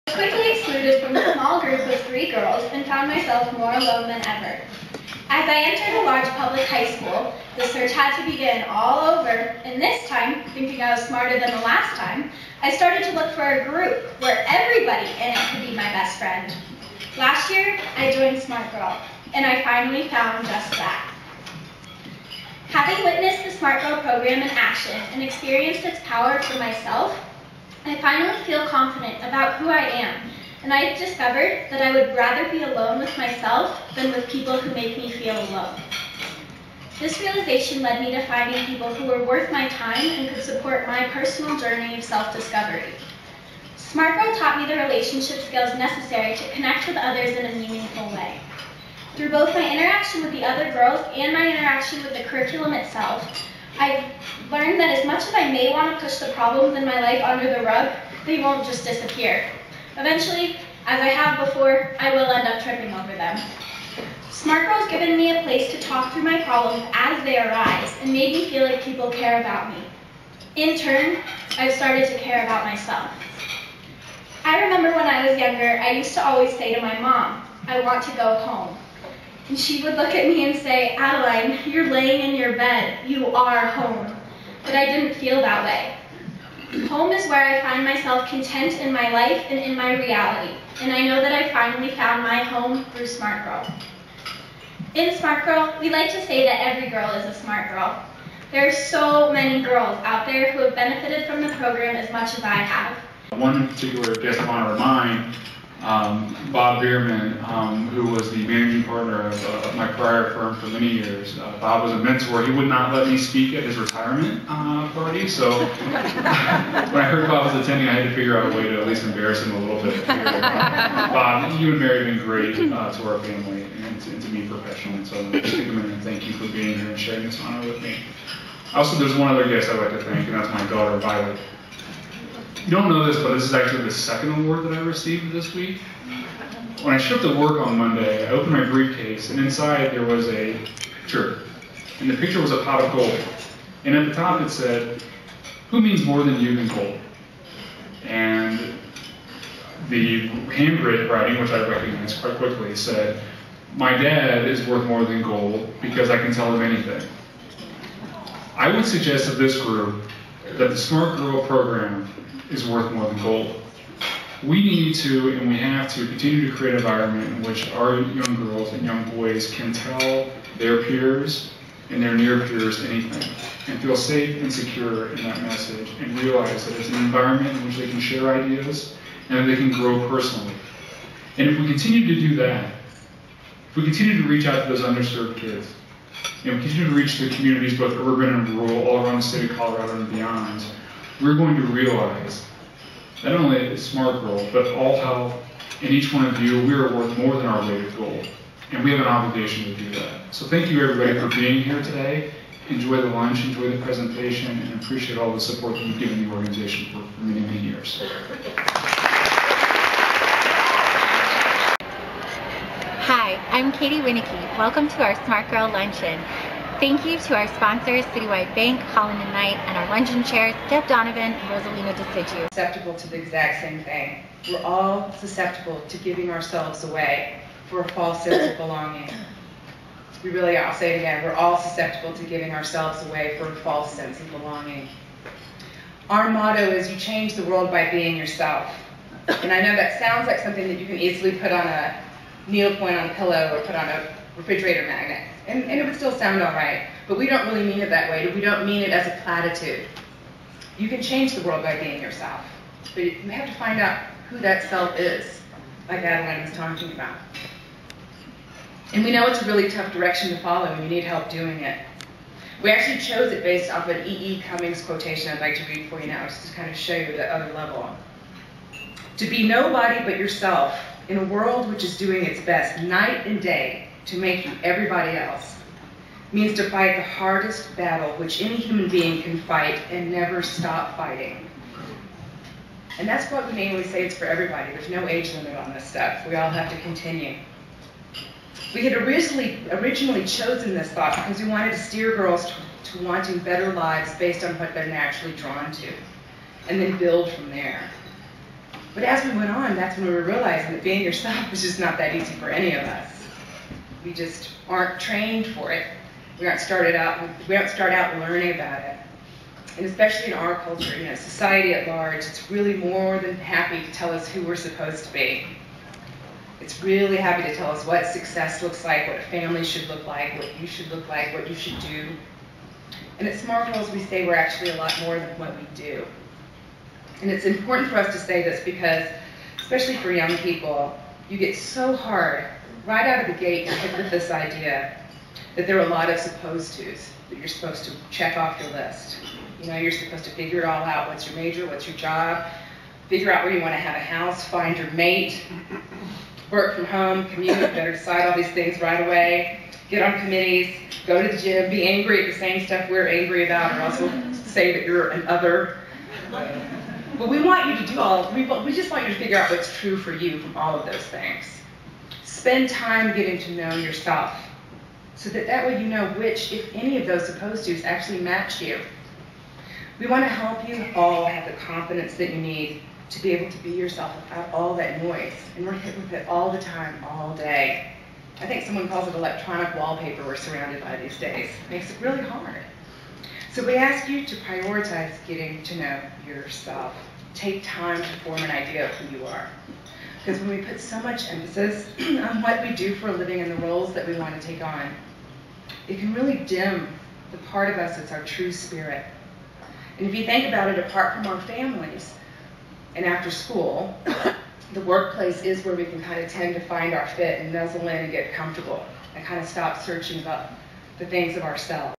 I was quickly excluded from a small group of 3 girls and found myself more alone than ever. As I entered a large public high school, the search had to begin all over, and this time, thinking I was smarter than the last time, I started to look for a group where everybody in it could be my best friend. Last year, I joined Smart Girl, and I finally found just that. Having witnessed the Smart Girl program in action and experienced its power for myself, I finally feel confident about who I am, and I have discovered that I would rather be alone with myself than with people who make me feel alone. This realization led me to finding people who were worth my time and could support my personal journey of self-discovery. Smart Girl taught me the relationship skills necessary to connect with others in a meaningful way. Through both my interaction with the other girls and my interaction with the curriculum itself, I've learned that as much as I may want to push the problems in my life under the rug, they won't just disappear. Eventually, as I have before, I will end up tripping over them. Smart Girl has given me a place to talk through my problems as they arise and made me feel like people care about me. In turn, I've started to care about myself. I remember when I was younger, I used to always say to my mom, "I want to go home." And she would look at me and say, "Adeline, you're laying in your bed. You are home." But I didn't feel that way. Home is where I find myself content in my life and in my reality, and I know that I finally found my home through Smart Girl. In Smart Girl, we like to say that every girl is a smart girl. There are so many girls out there who have benefited from the program as much as I have. One particular guest of honor of mine, Bob Bierman, who was the managing partner of my prior firm for many years. Bob was a mentor. He would not let me speak at his retirement party, so when I heard Bob was attending, I had to figure out a way to at least embarrass him a little bit. Bob, you and Mary have been great to our family and to me professionally, so just take a minute and thank you for being here and sharing this honor with me. Also, there's one other guest I'd like to thank, and that's my daughter, Violet. You don't know this, but this is actually the second award that I received this week. When I showed up to work on Monday, I opened my briefcase, and inside there was a picture. And the picture was a pot of gold. And at the top it said, "Who means more than you than gold?" And the handwriting, which I recognized quite quickly, said, "My dad is worth more than gold because I can tell him anything." I would suggest to this group that the Smart Girl program is worth more than gold. We need to, and we have to, continue to create an environment in which our young girls and young boys can tell their peers and their near peers anything, and feel safe and secure in that message, and realize that it's an environment in which they can share ideas and that they can grow personally. And if we continue to do that, if we continue to reach out to those underserved kids, and we continue to reach the communities, both urban and rural, all around the state of Colorado and beyond, we're going to realize not only is Smart Girl, but all health, and each one of you, we are worth more than our weight of gold. And we have an obligation to do that. So thank you everybody for being here today. Enjoy the lunch, enjoy the presentation, and appreciate all the support that you've given the organization for many, many years. Hi, I'm Katie Winnicky. Welcome to our Smart Girl Luncheon. Thank you to our sponsors, Citywide Bank, Holland & Knight, and our luncheon chairs, Deb Donovan and Rosalina DeSiggio. Susceptible to the exact same thing. We're all susceptible to giving ourselves away for a false sense of belonging. We really are. I'll say it again. We're all susceptible to giving ourselves away for a false sense of belonging. Our motto is, you change the world by being yourself. And I know that sounds like something that you can easily put on a needlepoint on a pillow or put on a refrigerator magnet. And it would still sound all right, but we don't really mean it that way. We don't mean it as a platitude. You can change the world by being yourself, but you have to find out who that self is, like Adeline was talking about. And we know it's a really tough direction to follow, and you need help doing it. We actually chose it based off an E.E. Cummings quotation I'd like to read for you now, just to kind of show you the other level. To be nobody but yourself in a world which is doing its best night and day to make you everybody else means to fight the hardest battle which any human being can fight and never stop fighting. And that's what we mainly say, it's for everybody. There's no age limit on this stuff. We all have to continue. We had originally chosen this thought because we wanted to steer girls to wanting better lives based on what they're naturally drawn to, and then build from there. But as we went on, that's when we were realizing that being yourself is just not that easy for any of us. We just aren't trained for it. We don't start out learning about it. And especially in our culture, society at large, it's really more than happy to tell us who we're supposed to be. It's really happy to tell us what success looks like, what a family should look like, what you should look like, what you should do. And at Smart Girls, we say we're actually a lot more than what we do. And it's important for us to say this because, especially for young people, you get so hard right out of the gate and hit with this idea that there are a lot of supposed tos that you're supposed to check off your list. You're supposed to figure it all out. What's your major? What's your job? Figure out where you want to have a house. Find your mate. Work from home. Commute. Better decide all these things right away. Get on committees. Go to the gym. Be angry at the same stuff we're angry about, or else we'll say that you're an other. But we want you to do all. We just want you to figure out what's true for you from all of those things. Spend time getting to know yourself, so that way you know which, if any of those supposed tos actually match you. We want to help you all have the confidence that you need to be able to be yourself without all that noise. And we're hit with it all the time, all day. I think someone calls it electronic wallpaper we're surrounded by these days. It makes it really hard. So we ask you to prioritize getting to know yourself. Take time to form an idea of who you are. Because when we put so much emphasis on what we do for a living and the roles that we want to take on, it can really dim the part of us that's our true spirit. And if you think about it, apart from our families and after school, the workplace is where we can kind of tend to find our fit and nuzzle in and get comfortable and kind of stop searching about the things of ourselves.